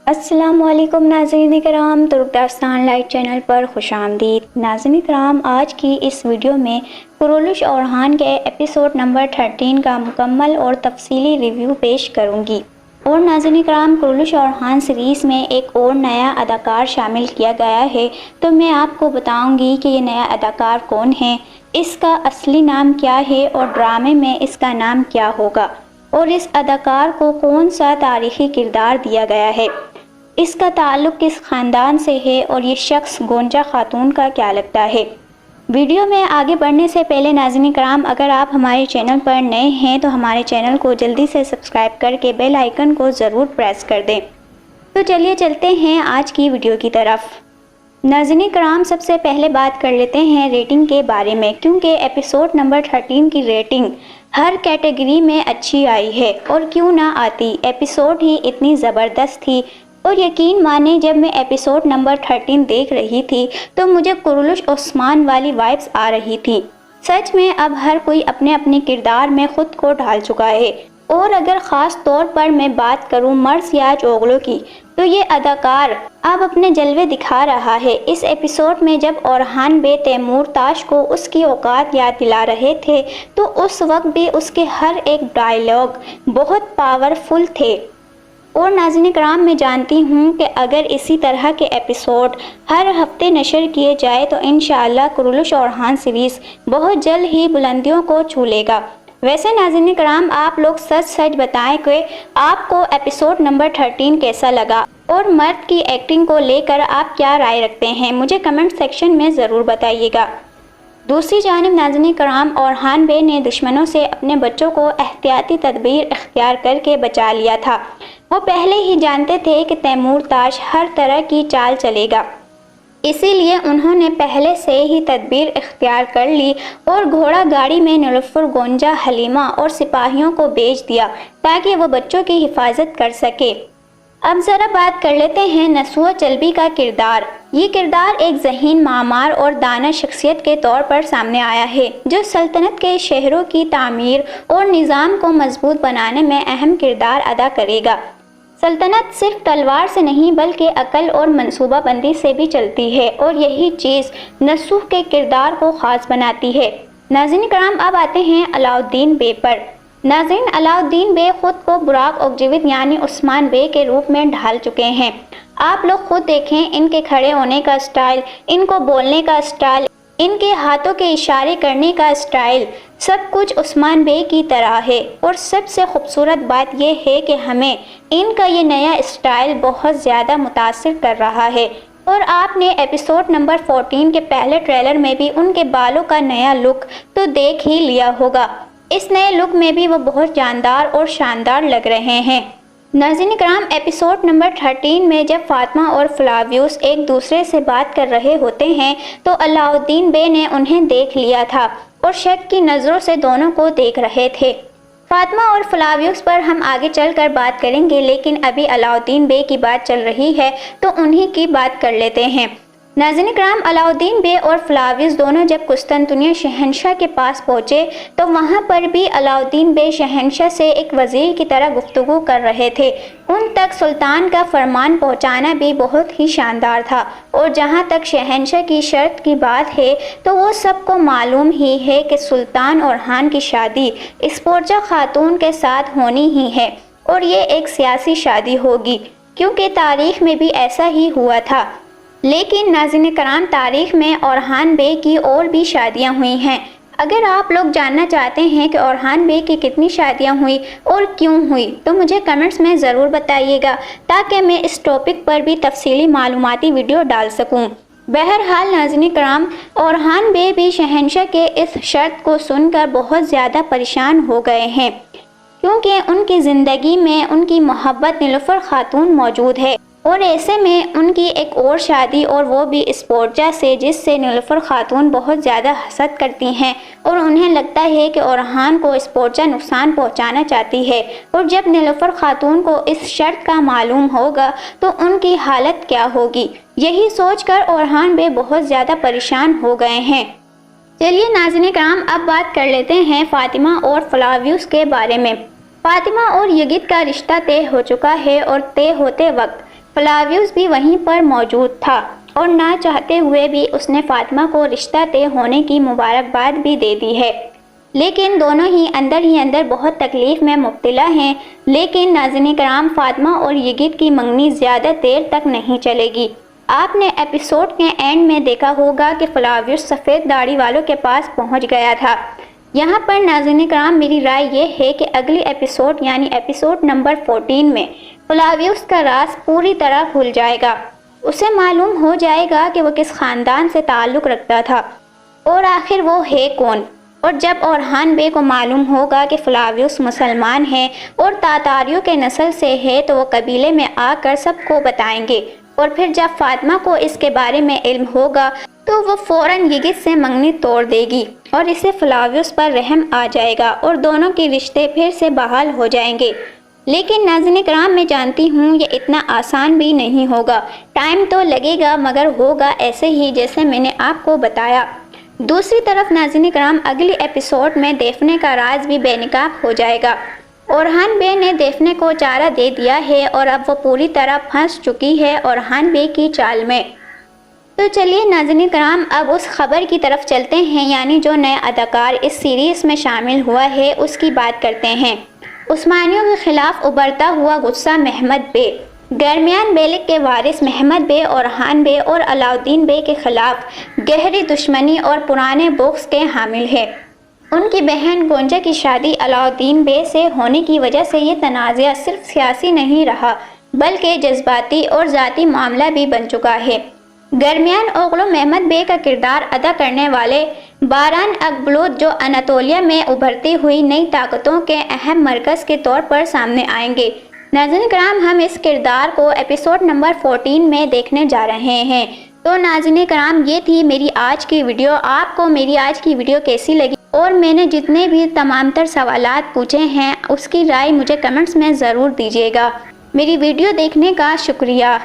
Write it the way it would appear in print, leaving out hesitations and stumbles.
السلام علیکم ناظرین کرام، ترک داستان لائٹ چینل پر خوش آمدید۔ ناظرین کرام، آج کی اس ویڈیو میں کرولش اورحان کے ایپیسوڈ نمبر 13 کا مکمل اور تفصیلی ریویو پیش کروں گی۔ اور ناظرین کرام، کرولش اورحان سیریز میں ایک اور نیا اداکار شامل کیا گیا ہے، تو میں آپ کو بتاؤں گی کہ یہ نیا اداکار کون ہے، اس کا اصلی نام کیا ہے اور ڈرامے میں اس کا نام کیا ہوگا، اور اس اداکار کو کون سا تاریخی کردار دیا گیا ہے، اس کا تعلق کس خاندان سے ہے اور یہ شخص گونجا خاتون کا کیا لگتا ہے۔ ویڈیو میں آگے بڑھنے سے پہلے ناظرین کرام، اگر آپ ہمارے چینل پر نئے ہیں تو ہمارے چینل کو جلدی سے سبسکرائب کر کے بیل آئیکن کو ضرور پریس کر دیں۔ تو چلیے چلتے ہیں آج کی ویڈیو کی طرف۔ ناظرین کرام، سب سے پہلے بات کر لیتے ہیں ریٹنگ کے بارے میں، کیونکہ ایپیسوڈ نمبر 13 کی ریٹنگ ہر کیٹیگری میں اچھی آئی ہے، اور کیوں نہ آتی، ایپیسوڈ ہی اتنی زبردست تھی۔ اور یقین مانیں، جب میں ایپیسوڈ نمبر 13 دیکھ رہی تھی تو مجھے کرولش عثمان والی وائبس آ رہی تھی۔ سچ میں اب ہر کوئی اپنے اپنے کردار میں خود کو ڈھال چکا ہے، اور اگر خاص طور پر میں بات کروں مرثیہ اوغلو کی، تو یہ اداکار اب اپنے جلوے دکھا رہا ہے۔ اس ایپیسوڈ میں جب اورحان بے تیمور تاش کو اس کی اوقات یاد دلا رہے تھے تو اس وقت بھی اس کے ہر ایک ڈائیلاگ بہت پاورفل تھے۔ اور ناظرین کرام، میں جانتی ہوں کہ اگر اسی طرح کے ایپیسوڈ ہر ہفتے نشر کیے جائے تو انشاءاللہ کرولش اورحان سیریز بہت جلد ہی بلندیوں کو چھو لے گا۔ ویسے ناظرین کرام، آپ لوگ سچ بتائیں کہ آپ کو ایپیسوڈ نمبر 13 کیسا لگا، اور مرد کی ایکٹنگ کو لے کر آپ کیا رائے رکھتے ہیں، مجھے کمنٹ سیکشن میں ضرور بتائیے گا۔ دوسری جانب ناظرین کرام، اورحان بے نے دشمنوں سے اپنے بچوں کو احتیاطی تدبیر اختیار کر کے بچا لیا تھا۔ وہ پہلے ہی جانتے تھے کہ تیمور تاش ہر طرح کی چال چلے گا، اسی لیے انہوں نے پہلے سے ہی تدبیر اختیار کر لی اور گھوڑا گاڑی میں نیلوفر، گونجا، حلیمہ اور سپاہیوں کو بھیج دیا تاکہ وہ بچوں کی حفاظت کر سکے۔ اب ذرا بات کر لیتے ہیں نسوہ چلبی کا کردار۔ یہ کردار ایک ذہین، معمار اور دانا شخصیت کے طور پر سامنے آیا ہے، جو سلطنت کے شہروں کی تعمیر اور نظام کو مضبوط بنانے میں اہم کردار ادا کرے گا۔ سلطنت صرف تلوار سے نہیں بلکہ عقل اور منصوبہ بندی سے بھی چلتی ہے، اور یہی چیز نسوہ کے کردار کو خاص بناتی ہے۔ ناظرین کرام، اب آتے ہیں علاؤالدین بے پر۔ ناظرین، علاؤالدین بے خود کو براق اوکجیوت یعنی عثمان بے کے روپ میں ڈھال چکے ہیں۔ آپ لوگ خود دیکھیں، ان کے کھڑے ہونے کا سٹائل، ان کو بولنے کا سٹائل، ان کے ہاتھوں کے اشارے کرنے کا سٹائل، سب کچھ عثمان بے کی طرح ہے۔ اور سب سے خوبصورت بات یہ ہے کہ ہمیں ان کا یہ نیا سٹائل بہت زیادہ متاثر کر رہا ہے۔ اور آپ نے ایپیسوڈ نمبر 14 کے پہلے ٹریلر میں بھی ان کے بالوں کا نیا لک تو دیکھ ہی لیا ہوگا۔ اس نئے لک میں بھی وہ بہت جاندار اور شاندار لگ رہے ہیں۔ ناظرین کرام، ایپیسوڈ نمبر 13 میں جب فاطمہ اور فلاویوس ایک دوسرے سے بات کر رہے ہوتے ہیں تو علاؤالدین بے نے انہیں دیکھ لیا تھا اور شک کی نظروں سے دونوں کو دیکھ رہے تھے۔ فاطمہ اور فلاویوس پر ہم آگے چل کر بات کریں گے، لیکن ابھی علاؤالدین بے کی بات چل رہی ہے تو انہی کی بات کر لیتے ہیں۔ ناظرین کرام، علاؤالدین بے اور فلاویوس دونوں جب قسطنطنیہ شہنشاہ کے پاس پہنچے تو وہاں پر بھی علاؤالدین بے شہنشاہ سے ایک وزیر کی طرح گفتگو کر رہے تھے۔ ان تک سلطان کا فرمان پہنچانا بھی بہت ہی شاندار تھا، اور جہاں تک شہنشاہ کی شرط کی بات ہے تو وہ سب کو معلوم ہی ہے کہ سلطان اورحان کی شادی اسپورجا خاتون کے ساتھ ہونی ہی ہے، اور یہ ایک سیاسی شادی ہوگی، کیونکہ تاریخ میں بھی ایسا ہی ہوا تھا۔ لیکن ناظرین کرام، تاریخ میں اورحان بے کی اور بھی شادیاں ہوئی ہیں۔ اگر آپ لوگ جاننا چاہتے ہیں کہ اورحان بے کی کتنی شادیاں ہوئی اور کیوں ہوئی تو مجھے کمنٹس میں ضرور بتائیے گا، تاکہ میں اس ٹاپک پر بھی تفصیلی معلوماتی ویڈیو ڈال سکوں۔ بہرحال ناظرین کرام، اورحان بے بھی شہنشاہ کے اس شرط کو سن کر بہت زیادہ پریشان ہو گئے ہیں، کیونکہ ان کی زندگی میں ان کی محبت نیلوفر خاتون موجود ہے، اور ایسے میں ان کی ایک اور شادی، اور وہ بھی اسپورجا سے، جس سے نیلوفر خاتون بہت زیادہ حسد کرتی ہیں، اور انہیں لگتا ہے کہ اورحان کو اسپورجا نقصان پہنچانا چاہتی ہے، اور جب نیلوفر خاتون کو اس شرط کا معلوم ہوگا تو ان کی حالت کیا ہوگی، یہی سوچ کر اورحان بے بہت زیادہ پریشان ہو گئے ہیں۔ چلیے ناظرین کرام، اب بات کر لیتے ہیں فاطمہ اور فلاویوس کے بارے میں۔ فاطمہ اور یگت کا رشتہ طے ہو چکا ہے، اور طے ہوتے وقت فلاویوس بھی وہیں پر موجود تھا اور نہ چاہتے ہوئے بھی اس نے فاطمہ کو رشتہ طے ہونے کی مبارکباد بھی دے دی ہے، لیکن دونوں ہی اندر بہت تکلیف میں مبتلا ہیں۔ لیکن ناظرین کرام، فاطمہ اور یگت کی منگنی زیادہ دیر تک نہیں چلے گی۔ آپ نے ایپیسوڈ کے اینڈ میں دیکھا ہوگا کہ فلاویوس سفید داڑھی والوں کے پاس پہنچ گیا تھا۔ یہاں پر ناظرین کرام میری رائے یہ ہے کہ اگلی ایپیسوڈ یعنی ایپیسوڈ نمبر 14 میں فلاویوس کا راز پوری طرح کھل جائے گا۔ اسے معلوم ہو جائے گا کہ وہ کس خاندان سے تعلق رکھتا تھا اور آخر وہ ہے کون۔ اور جب اورحان بے کو معلوم ہوگا کہ فلاویوس مسلمان ہے اور تاتاریوں کے نسل سے ہے تو وہ قبیلے میں آ کر سب کو بتائیں گے، اور پھر جب فاطمہ کو اس کے بارے میں علم ہوگا تو وہ فوراً یگت سے منگنی توڑ دے گی اور اسے فلاویوس پر رحم آ جائے گا اور دونوں کے رشتے پھر سے بحال ہو جائیں گے۔ لیکن ناظرین کرام، میں جانتی ہوں یہ اتنا آسان بھی نہیں ہوگا، ٹائم تو لگے گا، مگر ہوگا ایسے ہی جیسے میں نے آپ کو بتایا۔ دوسری طرف ناظرین کرام، اگلی ایپیسوڈ میں دیفنے کا راز بھی بے نقاب ہو جائے گا۔ اورحان بے نے دیفنے کو چارہ دے دیا ہے اور اب وہ پوری طرح پھنس چکی ہے اورحان بے کی چال میں۔ تو چلیے ناظرین کرام، اب اس خبر کی طرف چلتے ہیں، یعنی جو نیا اداکار اس سیریز میں شامل ہوا ہے اس کی بات کرتے ہیں۔ عثمانیوں کے خلاف ابھرتا ہوا غصہ محمد بے گرمیان بیلک کے وارث محمد بے اورحان بے اور علاؤالدین بے کے خلاف گہری دشمنی اور پرانے بغض کے حامل ہے۔ ان کی بہن گونجا کی شادی علاؤالدین بے سے ہونے کی وجہ سے یہ تنازعہ صرف سیاسی نہیں رہا بلکہ جذباتی اور ذاتی معاملہ بھی بن چکا ہے۔ گرمیان اوغلو محمد بے کا کردار ادا کرنے والے باران اکبلوت جو اناطولیہ میں ابھرتی ہوئی نئی طاقتوں کے اہم مرکز کے طور پر سامنے آئیں گے۔ ناظرین کرام، ہم اس کردار کو ایپیسوڈ نمبر 14 میں دیکھنے جا رہے ہیں۔ تو ناظرین کرام، یہ تھی میری آج کی ویڈیو۔ آپ کو میری آج کی ویڈیو کیسی لگی اور میں نے جتنے بھی تمام تر سوالات پوچھے ہیں اس کی رائے مجھے کمنٹس میں ضرور دیجیے گا۔ میری ویڈیو دیکھنے کا شکریہ۔